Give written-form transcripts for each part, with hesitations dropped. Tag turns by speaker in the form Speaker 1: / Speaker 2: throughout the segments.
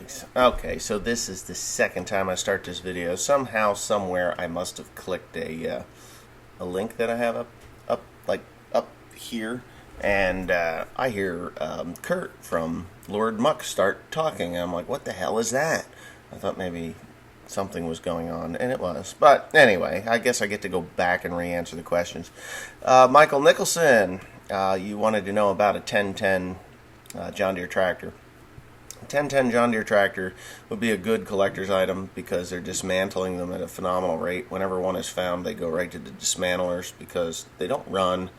Speaker 1: guys. Okay, so this is the second time I start this video. Somehow, somewhere, I must have clicked a link that I have up here, and I hear Kurt from Lord Muck start talking. I'm like, what the hell is that? I thought maybe something was going on, and it was. But anyway, I guess I get to go back and re-answer the questions. Michael Nicholson, you wanted to know about a 1010 John Deere tractor. 1010 John Deere tractor would be a good collector's item because they're dismantling them at a phenomenal rate. Whenever one is found, they go right to the dismantlers because they don't run.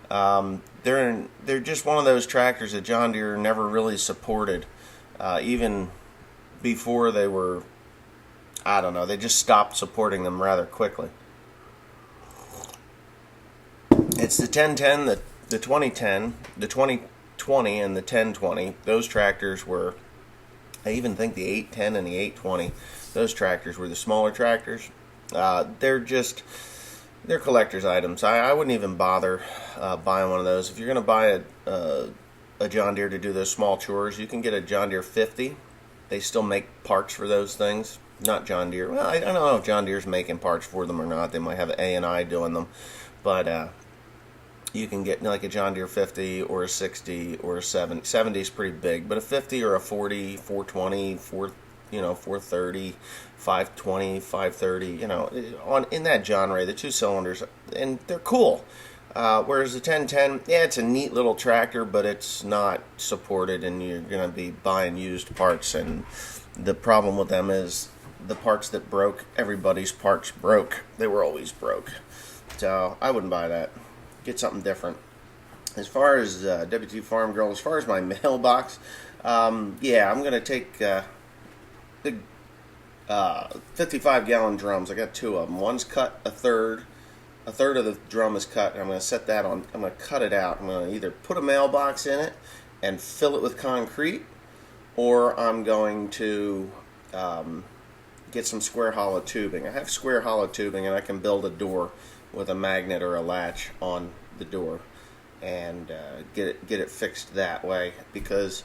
Speaker 1: They're just one of those tractors that John Deere never really supported, even before they were, I don't know, they just stopped supporting them rather quickly. It's the 1010, the 2010, the 2020, and the 1020. Those tractors were, I even think the 810 and the 820, those tractors were the smaller tractors. They're collector's items. I wouldn't even bother buying one of those. If you're going to buy a John Deere to do those small chores, you can get a John Deere 50. They still make parts for those things. Not John Deere. Well, I don't know if John Deere's making parts for them or not. They might have A&I doing them. But you can get like a John Deere 50 or a 60 or a 70. 70 is pretty big, but a 50 or a 40, 420, 430, 520, 530, in that genre, the two cylinders, and they're cool. Whereas the 1010, yeah, it's a neat little tractor, but it's not supported, and you're going to be buying used parts, and the problem with them is the parts that broke, everybody's parts broke. They were always broke. So I wouldn't buy that. Get something different. As far as WT Farm Girl, as far as my mailbox, yeah, I'm going to take big 55-gallon drums. I got two of them. One's cut a third of the drum is cut, and I'm going to set that on. I'm going to cut it out. I'm going to either put a mailbox in it and fill it with concrete, or I'm going to get some square hollow tubing. I have square hollow tubing, and I can build a door with a magnet or a latch on the door and get it fixed that way, because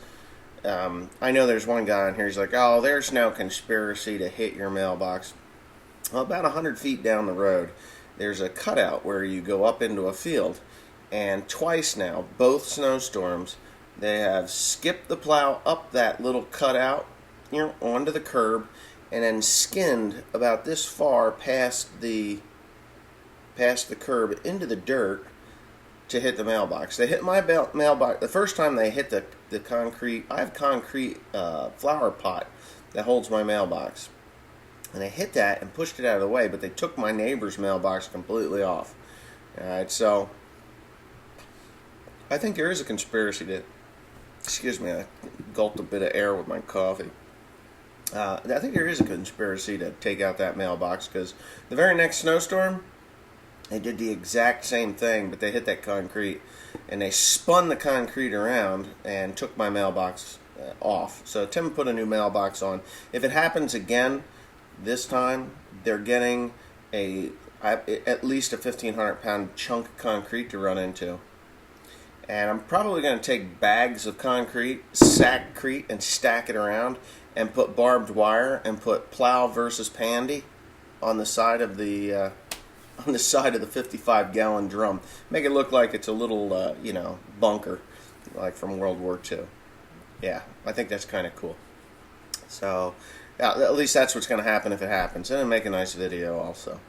Speaker 1: I know there's one guy in here, he's like, oh, there's no conspiracy to hit your mailbox. Well, about 100 feet down the road, there's a cutout where you go up into a field, and twice now, both snowstorms, they have skipped the plow up that little cutout, onto the curb, and then skinned about this far past the curb into the dirt to hit the mailbox. They hit my mailbox. The first time they hit the concrete, I have concrete flower pot that holds my mailbox. And they hit that and pushed it out of the way, but they took my neighbor's mailbox completely off. Alright, so I think there is a conspiracy to, excuse me, I gulped a bit of air with my coffee. I think there is a conspiracy to take out that mailbox, because the very next snowstorm, they did the exact same thing, but they hit that concrete, and they spun the concrete around and took my mailbox off. So Tim put a new mailbox on. If it happens again this time, they're getting at least a 1,500-pound chunk of concrete to run into. And I'm probably going to take bags of concrete, sackcrete, and stack it around, and put barbed wire and put plow versus pandy on the side of the 55-gallon drum. Make it look like it's a little, bunker, like from World War II. Yeah, I think that's kind of cool. So, yeah, at least that's what's going to happen if it happens. And it'll make a nice video also.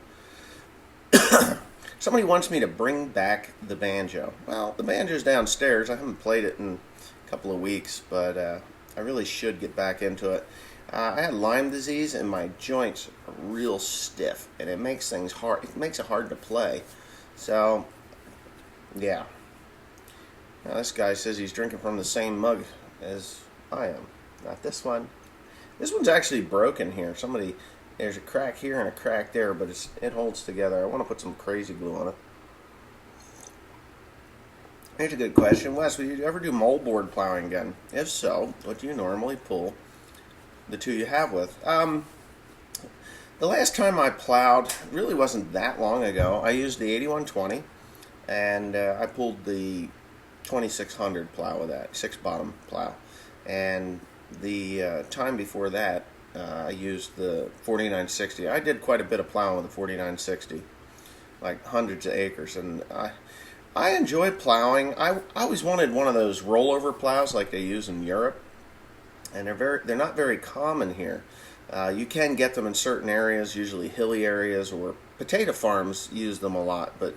Speaker 1: Somebody wants me to bring back the banjo. Well, the banjo's downstairs. I haven't played it in a couple of weeks, but I really should get back into it. I had Lyme disease, and my joints are real stiff, and it makes things hard. It makes it hard to play. So, yeah. Now, this guy says he's drinking from the same mug as I am. Not this one. This one's actually broken here. There's a crack here and a crack there, but it holds together. I want to put some crazy glue on it. Here's a good question. Wes, will you ever do moldboard plowing again? If so, what do you normally pull the two you have with? The last time I plowed really wasn't that long ago. I used the 8120, and I pulled the 2600 plow with that, 6-bottom plow. And The time before that, I used the 4960. I did quite a bit of plowing with the 4960, like hundreds of acres, and I enjoy plowing. I always wanted one of those rollover plows like they use in Europe, and they're not very common here. You can get them in certain areas, usually hilly areas, or potato farms use them a lot, but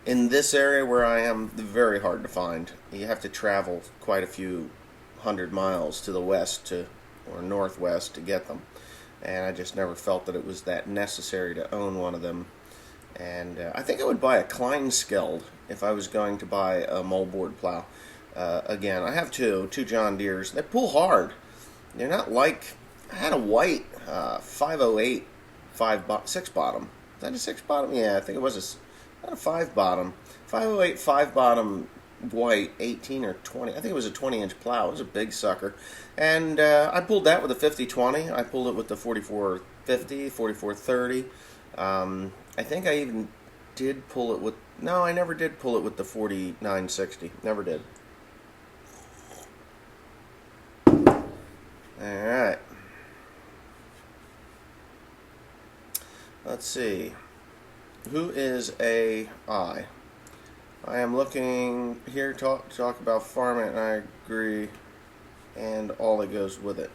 Speaker 1: in this area where I am, they're very hard to find. You have to travel quite a few 100 miles to the west or northwest to get them, and I just never felt that it was that necessary to own one of them. And I think I would buy a Kleinskeld if I was going to buy a moldboard plow. Again, I have two John Deeres. They pull hard. They're not like, I had a white 508 6 bottom. Is that a 6 bottom? Yeah, I think it was not a 5 bottom. 508 5 bottom white, 18 or 20. I think it was a 20-inch plow. It was a big sucker. And I pulled that with a 50-20. I pulled it with the 4450, 4430. I think I even did pull it with... No, I never did pull it with the 4960. Never did. Alright. Let's see. Who is AI? I am looking here to talk about farming, and I agree, and all that goes with it.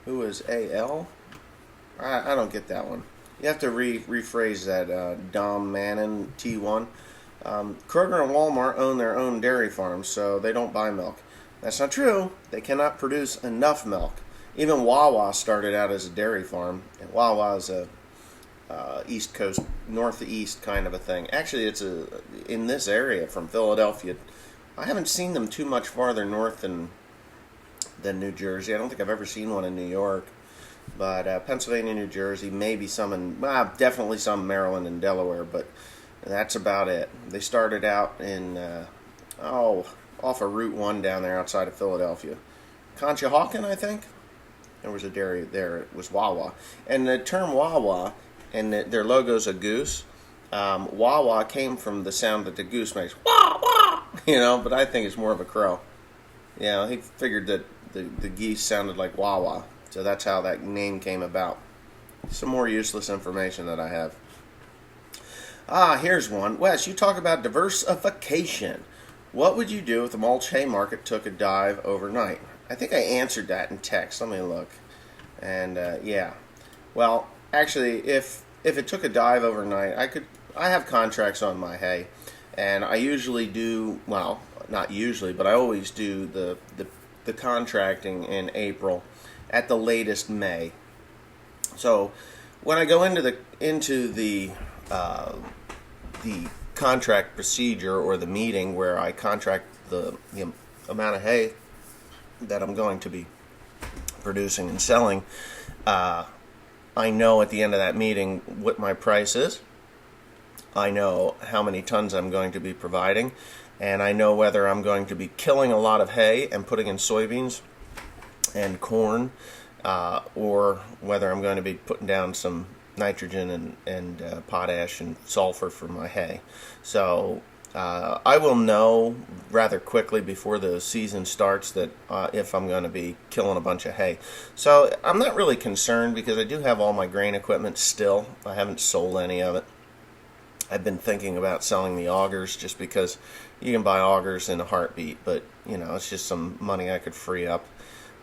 Speaker 1: Who is AL? I don't get that one. You have to rephrase that. Dom Mannon T1. Kroger and Walmart own their own dairy farms, so they don't buy milk. That's not true. They cannot produce enough milk. Even Wawa started out as a dairy farm, and Wawa is a East Coast, northeast kind of a thing. Actually, it's in this area from Philadelphia. I haven't seen them too much farther north than New Jersey. I don't think I've ever seen one in New York. But Pennsylvania, New Jersey, maybe some in, definitely some Maryland and Delaware, but that's about it. They started out in, off of Route 1 down there outside of Philadelphia. Conshohocken, I think. There was a dairy there. It was Wawa. And the term Wawa, and their logo's a goose. Wawa came from the sound that the goose makes. Wah, wah! But I think it's more of a crow. He figured that the geese sounded like Wawa. So that's how that name came about. Some more useless information that I have. Here's one. Wes, you talk about diversification. What would you do if the mulch hay market took a dive overnight? I think I answered that in text. Let me look. And yeah. Well, actually, if it took a dive overnight, I have contracts on my hay. And I usually do, well, not usually, but I always do the contracting in April. At the latest May. So when I go into the contract procedure or the meeting where I contract the amount of hay that I'm going to be producing and selling, I know at the end of that meeting what my price is. I know how many tons I'm going to be providing, and I know whether I'm going to be killing a lot of hay and putting in soybeans and corn, or whether I'm going to be putting down some nitrogen and potash and sulfur for my hay. So I will know rather quickly before the season starts that if I'm going to be killing a bunch of hay. So I'm not really concerned because I do have all my grain equipment still. I haven't sold any of it. I've been thinking about selling the augers just because you can buy augers in a heartbeat, but it's just some money I could free up.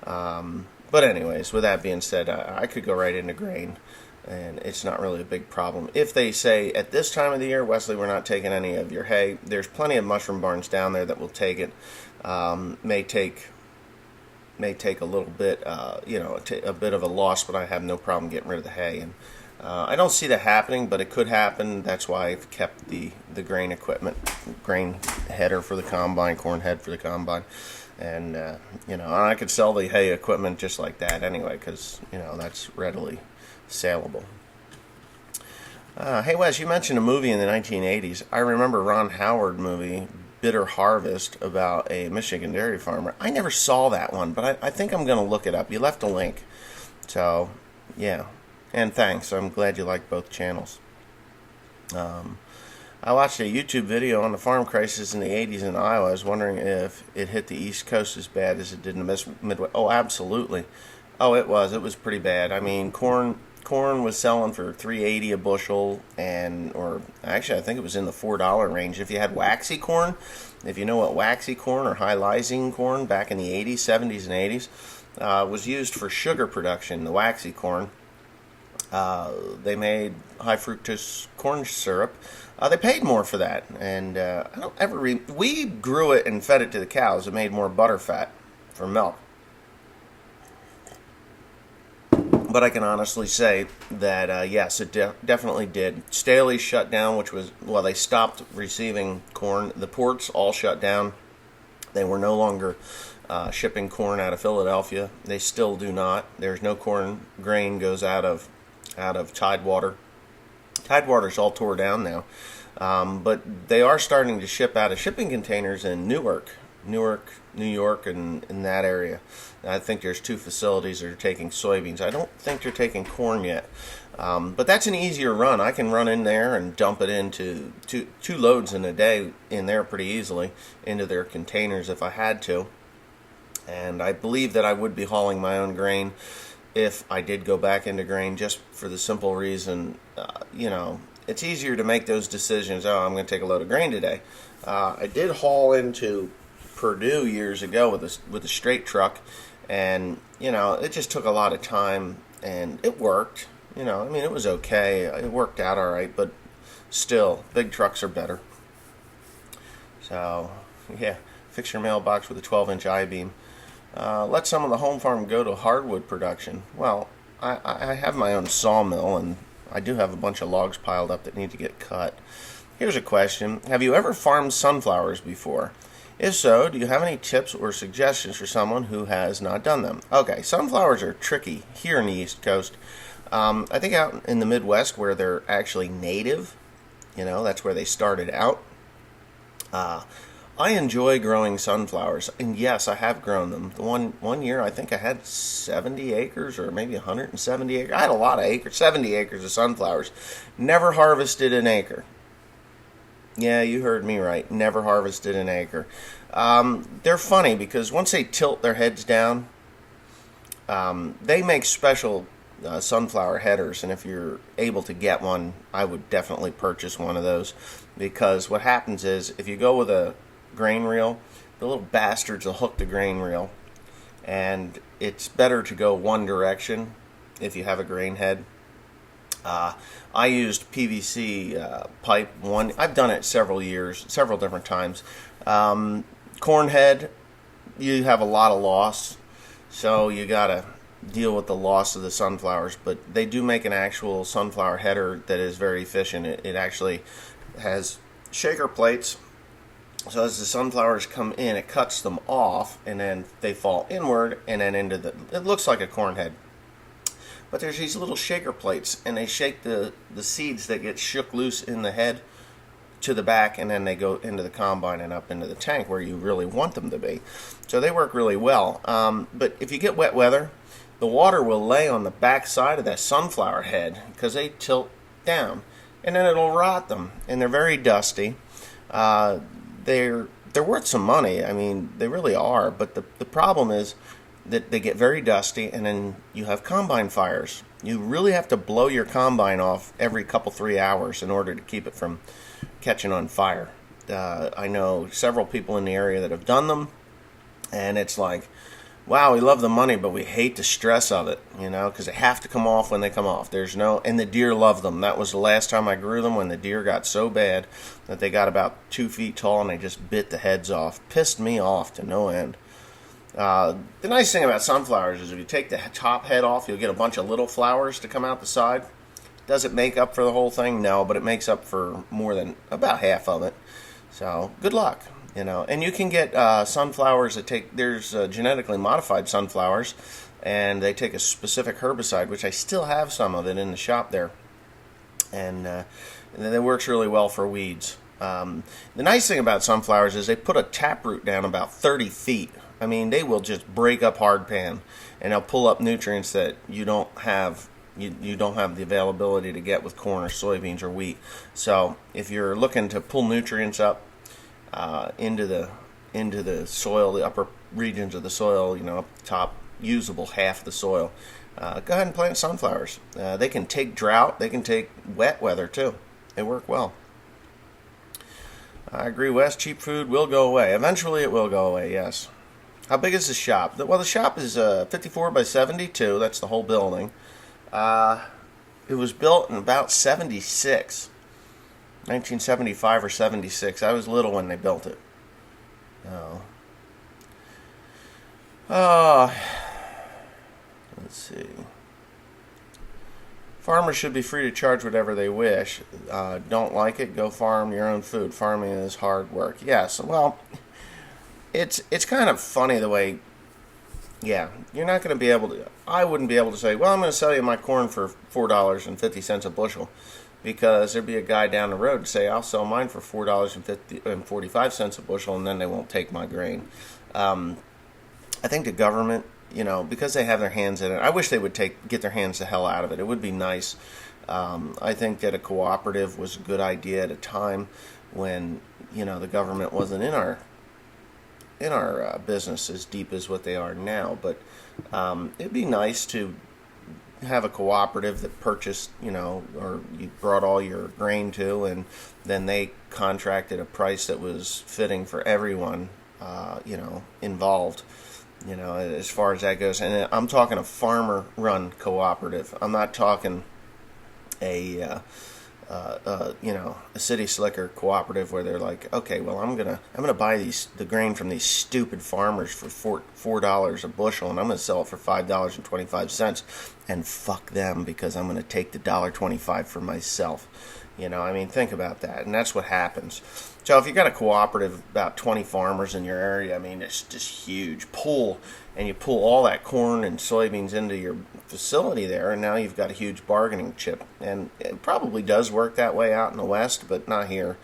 Speaker 1: But anyways, with that being said, I could go right into grain, and it's not really a big problem. If they say, at this time of the year, Wesley, we're not taking any of your hay, there's plenty of mushroom barns down there that will take it. May take a little bit, a bit of a loss, but I have no problem getting rid of the hay. And I don't see that happening, but it could happen. That's why I've kept the grain equipment, grain header for the combine, corn head for the combine. And, I could sell the hay equipment just like that anyway because, that's readily saleable. Hey, Wes, you mentioned a movie in the 1980s. I remember Ron Howard movie, Bitter Harvest, about a Michigan dairy farmer. I never saw that one, but I think I'm going to look it up. You left a link. So, yeah. And thanks. I'm glad you like both channels. I watched a YouTube video on the farm crisis in the 80s in Iowa. I was wondering if it hit the East Coast as bad as it did in the Midwest. Oh, absolutely. Oh, it was. It was pretty bad. I mean, corn was selling for $3.80 a bushel, and or actually I think it was in the $4 range. If you had waxy corn, if you know what waxy corn or high lysine corn back in the 80s, 70s, and 80s was used for sugar production. The waxy corn. They made high fructose corn syrup. They paid more for that, and I don't ever. We grew it and fed it to the cows. It made more butter fat for milk. But I can honestly say that yes, it definitely did. Staley shut down, which was they stopped receiving corn. The ports all shut down. They were no longer shipping corn out of Philadelphia. They still do not. There's no corn grain goes out of Tidewater. Tidewater's all tore down now, but they are starting to ship out of shipping containers in Newark, New York, and in that area. I think there's 2 facilities that are taking soybeans. I don't think they're taking corn yet, but that's an easier run. I can run in there and dump it into two loads in a day in there pretty easily into their containers if I had to, and I believe that I would be hauling my own grain if I did go back into grain, just for the simple reason, it's easier to make those decisions. Oh, I'm going to take a load of grain today. I did haul into Purdue years ago with a straight truck, and it just took a lot of time, and it worked. It was okay. It worked out all right, but still, big trucks are better. So, yeah, fix your mailbox with a 12-inch I-beam. Let some of the home farm go to hardwood production. Well, I have my own sawmill, and I do have a bunch of logs piled up that need to get cut. Here's a question. Have you ever farmed sunflowers before? If so, do you have any tips or suggestions for someone who has not done them? Okay, sunflowers are tricky here in the East Coast. I think out in the Midwest where they're actually native, that's where they started out. I enjoy growing sunflowers, and yes, I have grown them. The one year, I think I had 70 acres or maybe 170 acres. I had a lot of acres, 70 acres of sunflowers. Never harvested an acre. Yeah, you heard me right. Never harvested an acre. They're funny because once they tilt their heads down, they make special sunflower headers, and if you're able to get one, I would definitely purchase one of those, because what happens is if you go with a grain reel, the little bastards will hook the grain reel, and it's better to go one direction if you have a grain head. I used PVC pipe. I've done it several different times. Corn head, you have a lot of loss, so you gotta deal with the loss of the sunflowers, but they do make an actual sunflower header that is very efficient. It actually has shaker plates. So as the sunflowers come in, it cuts them off, and then they fall inward, and then it looks like a corn head. But there's these little shaker plates, and they shake the seeds that get shook loose in the head to the back, and then they go into the combine and up into the tank where you really want them to be. So they work really well. But if you get wet weather, the water will lay on the back side of that sunflower head because they tilt down, and then it'll rot them, and they're very dusty. They're worth some money. I mean, they really are. But the problem is that they get very dusty, and then you have combine fires. You really have to blow your combine off every 3 hours in order to keep it from catching on fire. I know several people in the area that have done them, and it's like, wow, we love the money, but we hate the stress of it, because they have to come off when they come off. And the deer love them. That was the last time I grew them, when the deer got so bad that they got about 2 feet tall and they just bit the heads off. Pissed me off to no end. The nice thing about sunflowers is if you take the top head off, you'll get a bunch of little flowers to come out the side. Does it make up for the whole thing? No, but it makes up for more than about half of it. So good luck. And you can get sunflowers there's genetically modified sunflowers, and they take a specific herbicide, which I still have some of it in the shop there, and it works really well for weeds. The nice thing about sunflowers is they put a taproot down about 30 feet. I mean, they will just break up hardpan, and they'll pull up nutrients that you don't have you don't have the availability to get with corn or soybeans or wheat. So if you're looking to pull nutrients up into the soil, the upper regions of the soil, up the top usable half of the soil, go ahead and plant sunflowers. They can take drought, they can take wet weather too. They work well. I agree, Wes. Cheap food will go away. Eventually it will go away, yes. How big is the shop? Well, the shop is 54 by 72. That's the whole building. It was built in about 76. 1975 or 76. I was little when they built it. Let's see. Farmers should be free to charge whatever they wish. Don't like it? Go farm your own food. Farming is hard work. Yes. Well, it's kind of funny the way. Yeah, you're not going to be able to. I wouldn't be able to say, well, I'm going to sell you my corn for $4.50 a bushel, because there'd be a guy down the road to say, I'll sell mine for $4.45 a bushel, and then they won't take my grain. I think the government, because they have their hands in it, I wish they would get their hands the hell out of it. It would be nice. I think that a cooperative was a good idea at a time when, the government wasn't in our business as deep as what they are now. But it'd be nice to have a cooperative that purchased, or you brought all your grain to, and then they contracted a price that was fitting for everyone, involved, as far as that goes. And I'm talking a farmer-run cooperative. I'm not talking a city slicker cooperative where they're like, okay, well, I'm gonna buy the grain from these stupid farmers for $4 a bushel, and I'm gonna sell it for $5.25, and fuck them, because I'm gonna take the $1.25 for myself. Think about that, and that's what happens. So if you got a cooperative, about 20 farmers in your area, it's just huge pull, and you pull all that corn and soybeans into your facility there, and now you've got a huge bargaining chip. And it probably does work that way out in the West, but not here.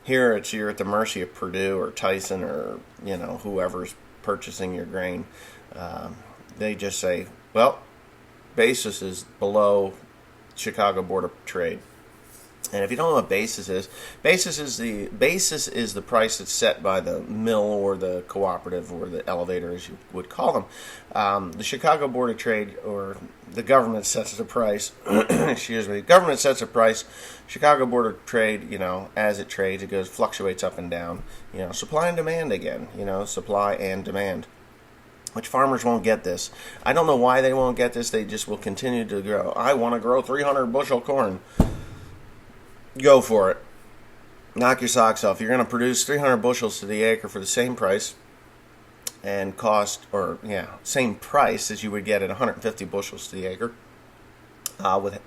Speaker 1: Here you're at the mercy of Purdue or Tyson or whoever's purchasing your grain. They just say, well, basis is below Chicago Board of Trade. And if you don't know what basis is the price that's set by the mill or the cooperative or the elevator, as you would call them. The Chicago Board of Trade, or the government, sets the price. Excuse me. Government sets a price. Chicago Board of Trade, as it trades, it fluctuates up and down. Supply and demand again. Supply and demand. Which farmers won't get this. I don't know why they won't get this. They just will continue to grow. I want to grow 300 bushel corn. Go for it. Knock your socks off. You're going to produce 300 bushels to the acre for the same price and same price as you would get at 150 bushels to the acre,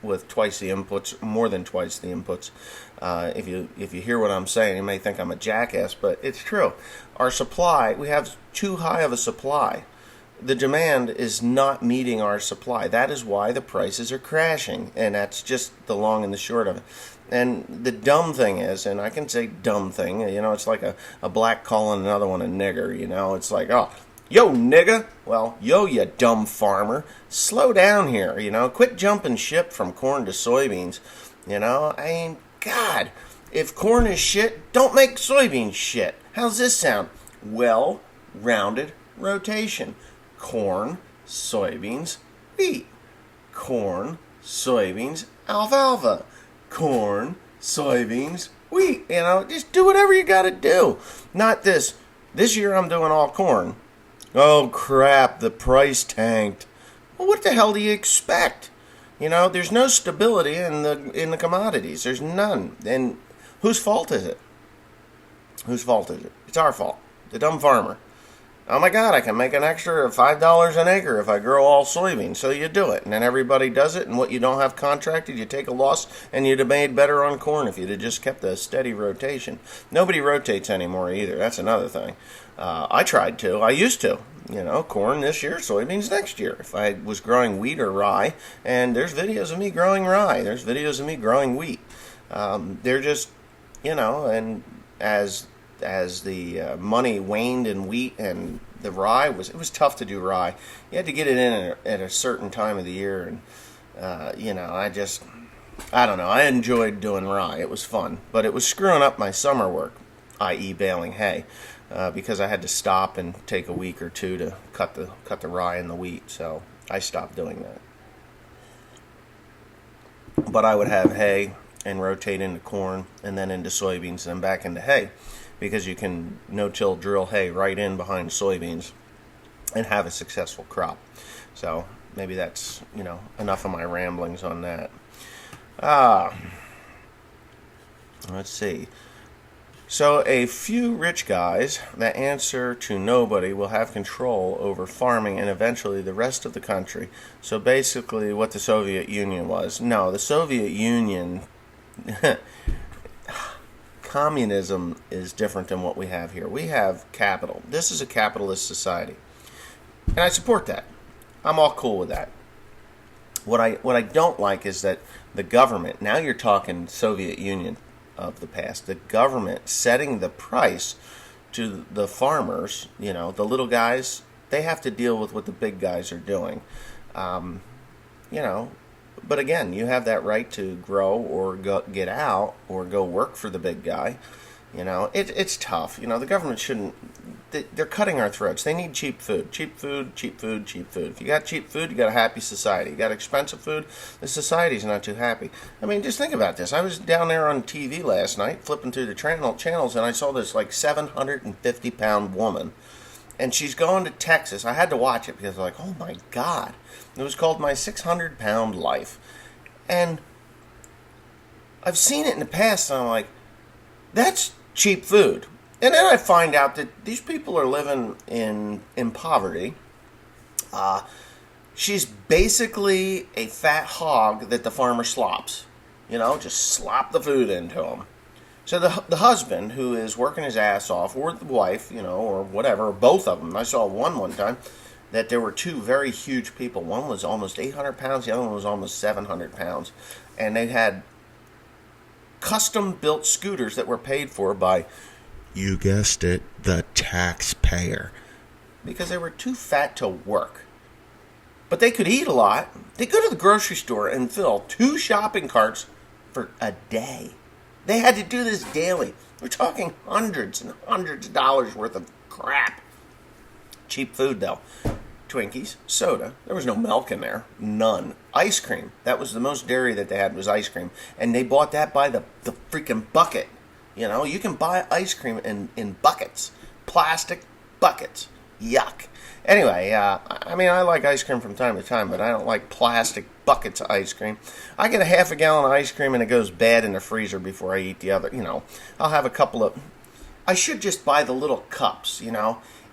Speaker 1: with twice the inputs, more than twice the inputs. If you hear what I'm saying, you may think I'm a jackass, but it's true. Our supply, we have too high of a supply. The demand is not meeting our supply. That is why the prices are crashing, and that's just the long and the short of it. And the dumb thing is, and I can say dumb thing, it's like a black calling another one a nigger, it's like, oh, yo, nigga. Well, yo, you dumb farmer. Slow down here, Quit jumping ship from corn to soybeans, God, if corn is shit, don't make soybeans shit. How's this sound? Well-rounded rotation. Corn, soybeans, wheat. Corn, soybeans, alfalfa. Corn, soybeans, wheat. Just do whatever you got to do. Not this. This year I'm doing all corn. Oh crap, the price tanked. Well, what the hell do you expect? There's no stability in the commodities. There's none. And whose fault is it? Whose fault is it? It's our fault. The dumb farmer. Oh my God, I can make an extra $5 an acre if I grow all soybeans. So you do it, and then everybody does it, and what you don't have contracted, you take a loss, and you'd have made better on corn if you'd have just kept a steady rotation. Nobody rotates anymore either. That's another thing. I tried to. I used to. Corn this year, soybeans next year. If I was growing wheat or rye, and there's videos of me growing rye. There's videos of me growing wheat. They're just, and as the money waned in wheat and the rye, it was tough to do rye. You had to get it in at a certain time of the year, I don't know. I enjoyed doing rye. It was fun, but it was screwing up my summer work, i.e., baling hay, because I had to stop and take a week or two to cut the rye and the wheat. So I stopped doing that. But I would have hay and rotate into corn and then into soybeans and then back into hay, because you can no-till drill hay right in behind soybeans and have a successful crop. So maybe that's, enough of my ramblings on that. Let's see. So a few rich guys that answer to nobody will have control over farming and eventually the rest of the country. So basically what the Soviet Union was. No, the Soviet Union, communism is different than what we have here. We have capital. This is a capitalist society. And I support that. I'm all cool with that. What I don't like is that the government, now you're talking Soviet Union of the past, the government setting the price to the farmers, the little guys, they have to deal with what the big guys are doing. But again, you have that right to grow or get out or go work for the big guy. It's tough. The government shouldn't. They're cutting our throats. They need cheap food. Cheap food, cheap food, cheap food. If you got cheap food, you got a happy society. You got expensive food, the society's not too happy. I mean, just think about this. I was down there on TV last night, flipping through the channels, and I saw this 750-pound woman. And she's going to Texas. I had to watch it because I was like, oh my God. It was called My 600-Pound Life. And I've seen it in the past, and I'm like, that's cheap food. And then I find out that these people are living in poverty. She's basically a fat hog that the farmer slops. Just slop the food into him. So the husband, who is working his ass off, or the wife, or whatever, or both of them. I saw one time that there were two very huge people. One was almost 800 pounds. The other one was almost 700 pounds. And they had custom-built scooters that were paid for by, you guessed it, the taxpayer. Because they were too fat to work. But they could eat a lot. They go to the grocery store and fill 2 shopping carts for a day. They had to do this daily. We're talking hundreds and hundreds of dollars worth of crap. Cheap food, though. Twinkies, soda. There was no milk in there. None. Ice cream. That was the most dairy that they had, was ice cream. And they bought that by the freaking bucket. You can buy ice cream in buckets. Plastic buckets. Yuck. Anyway, I like ice cream from time to time, but I don't like plastic buckets of ice cream. I get a half a gallon of ice cream and it goes bad in the freezer before I eat the other. I'll have a couple of... I should just buy the little cups,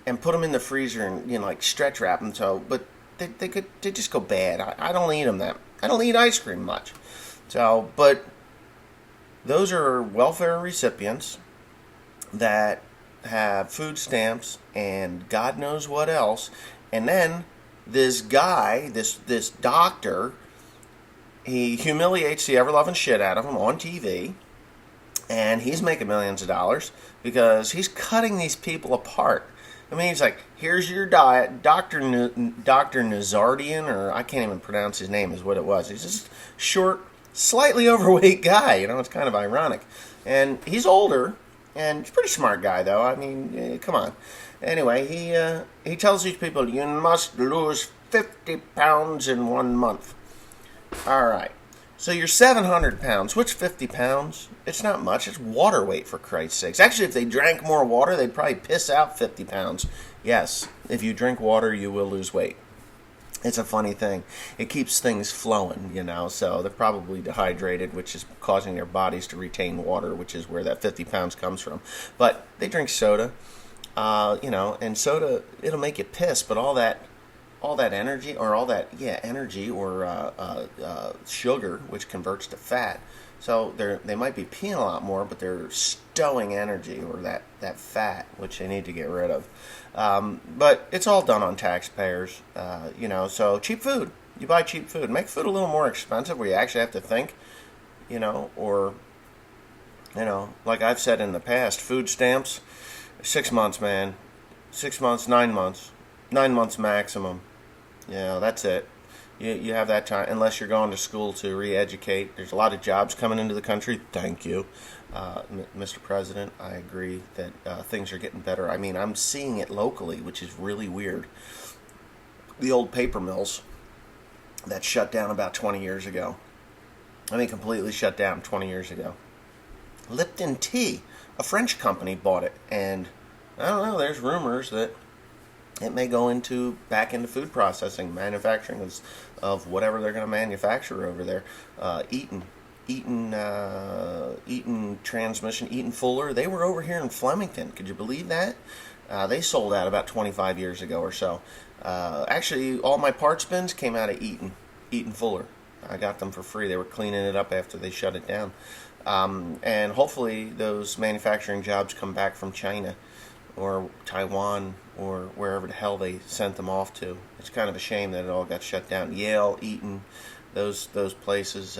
Speaker 1: and put them in the freezer and, stretch wrap them. But they just go bad. I don't eat them I don't eat ice cream much. So, but those are welfare recipients that have food stamps and God knows what else. And then this guy, this doctor, he humiliates the ever-loving shit out of them on TV. And he's making millions of dollars because he's cutting these people apart. I mean, he's like, here's your diet. Dr. Nazardian, or I can't even pronounce his name, is what it was. He's just short, slightly overweight guy. It's kind of ironic. And he's older, and he's a pretty smart guy, though. I mean, come on. Anyway, he tells these people, you must lose 50 pounds in 1 month. All right. So you're 700 pounds. What's 50 pounds? It's not much. It's water weight, for Christ's sakes. Actually, if they drank more water, they'd probably piss out 50 pounds. Yes, if you drink water, you will lose weight. It's a funny thing. It keeps things flowing, so they're probably dehydrated, which is causing their bodies to retain water, which is where that 50 pounds comes from. But they drink soda, and soda, it'll make you piss, but all that energy, or sugar, which converts to fat. So they might be peeing a lot more, but they're stowing energy, or that fat, which they need to get rid of. But it's all done on taxpayers, so cheap food. You buy cheap food. Make food a little more expensive where you actually have to think, or, like I've said in the past, food stamps, 6 months, man. 6 months, 9 months. 9 months maximum. That's it. You have that time, unless you're going to school to re-educate. There's a lot of jobs coming into the country. Thank you, Mr. President. I agree that things are getting better. I mean, I'm seeing it locally, which is really weird. The old paper mills that shut down about 20 years ago. I mean, completely shut down 20 years ago. Lipton Tea, a French company, bought it, and I don't know. There's rumors that it may go back into food processing, manufacturing of whatever they're going to manufacture over there. Eaton Transmission, Eaton Fuller. They were over here in Flemington. Could you believe that? They sold out about 25 years ago or so. Actually, all my parts bins came out of Eaton Fuller. I got them for free. They were cleaning it up after they shut it down. And hopefully those manufacturing jobs come back from China or Taiwan or wherever the hell they sent them off to. It's kind of a shame that it all got shut down. Yale, Eaton, those places,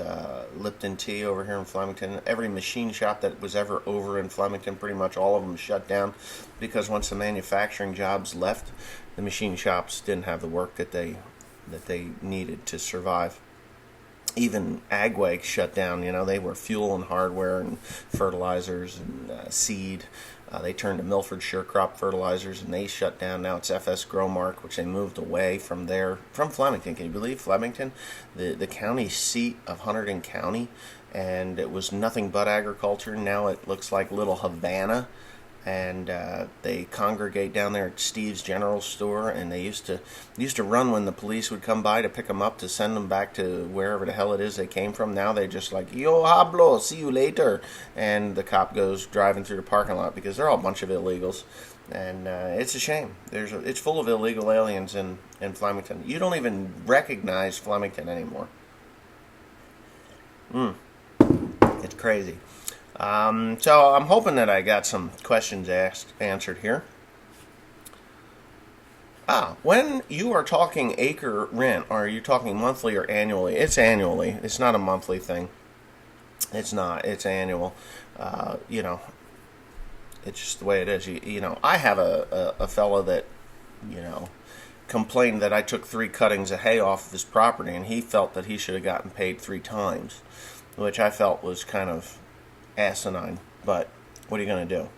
Speaker 1: Lipton Tea over here in Flemington. Every machine shop that was ever over in Flemington, pretty much all of them shut down because once the manufacturing jobs left, the machine shops didn't have the work that they needed to survive. Even Agway shut down. They were fuel and hardware and fertilizers and seed. They turned to Milford Crop Fertilizers, and they shut down. Now it's FS Growmark, which they moved away from Flemington. Can you believe Flemington? The county seat of Hunterdon County, and it was nothing but agriculture. Now it looks like little Havana, and they congregate down there at Steve's General Store, and they used to run when the police would come by to pick them up to send them back to wherever the hell it is they came from. Now they just like, yo hablo, see you later, and the cop goes driving through the parking lot because they're all a bunch of illegals, and it's a shame. It's full of illegal aliens in Flemington. You don't even recognize Flemington anymore. It's crazy. So I'm hoping that I got some questions answered here. When you are talking acre rent, are you talking monthly or annually? It's annually. It's not a monthly thing. It's not. It's annual. It's just the way it is. I have a fellow that, complained that I took 3 cuttings of hay off of his property, and he felt that he should have gotten paid 3 times, which I felt was kind of asinine, but what are you going to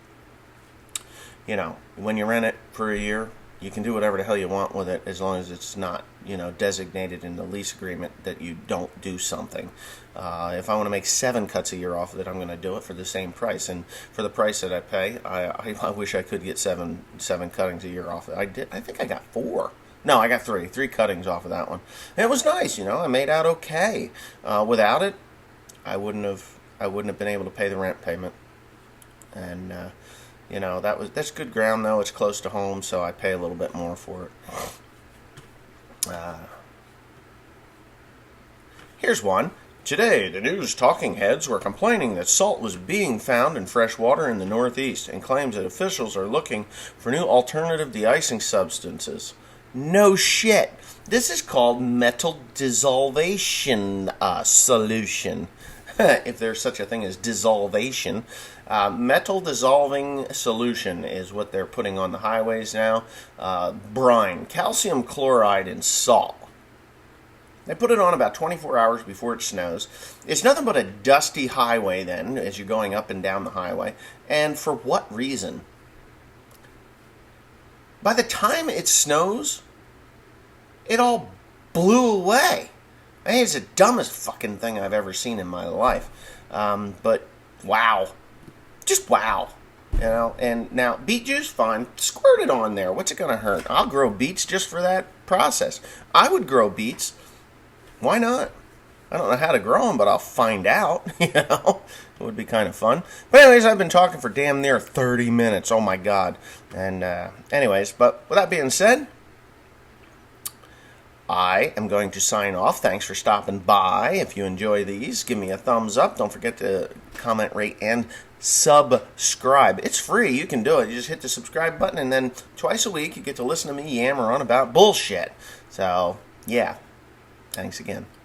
Speaker 1: do? When you rent it for a year, you can do whatever the hell you want with it as long as it's not, designated in the lease agreement that you don't do something. If I want to make 7 cuts a year off of it, I'm going to do it for the same price, and for the price that I pay, I wish I could get seven cuttings a year off of it. I think I got 4. No, I got 3 cuttings off of that one. And it was nice, I made out okay. Without it, I wouldn't have been able to pay the rent payment, and that's good ground though. It's close to home, so I pay a little bit more for it. Here's one. Today, the news talking heads were complaining that salt was being found in fresh water in the Northeast, and claims that officials are looking for new alternative deicing substances. No shit. This is called metal dissolvation solution. If there's such a thing as dissolvation. Metal dissolving solution is what they're putting on the highways now. Brine, calcium chloride, and salt. They put it on about 24 hours before it snows. It's nothing but a dusty highway then as you're going up and down the highway. And for what reason? By the time it snows, it all blew away. I think it's the dumbest fucking thing I've ever seen in my life. But wow. Just wow. And now beet juice, fine. Squirt it on there. What's it going to hurt? I'll grow beets just for that process. I would grow beets. Why not? I don't know how to grow them, but I'll find out. It would be kind of fun. But anyways, I've been talking for damn near 30 minutes. Oh my God. And anyways, but with that being said, I am going to sign off. Thanks for stopping by. If you enjoy these, give me a thumbs up. Don't forget to comment, rate, and subscribe. It's free. You can do it. You just hit the subscribe button, and then twice a week you get to listen to me yammer on about bullshit. So, yeah. Thanks again.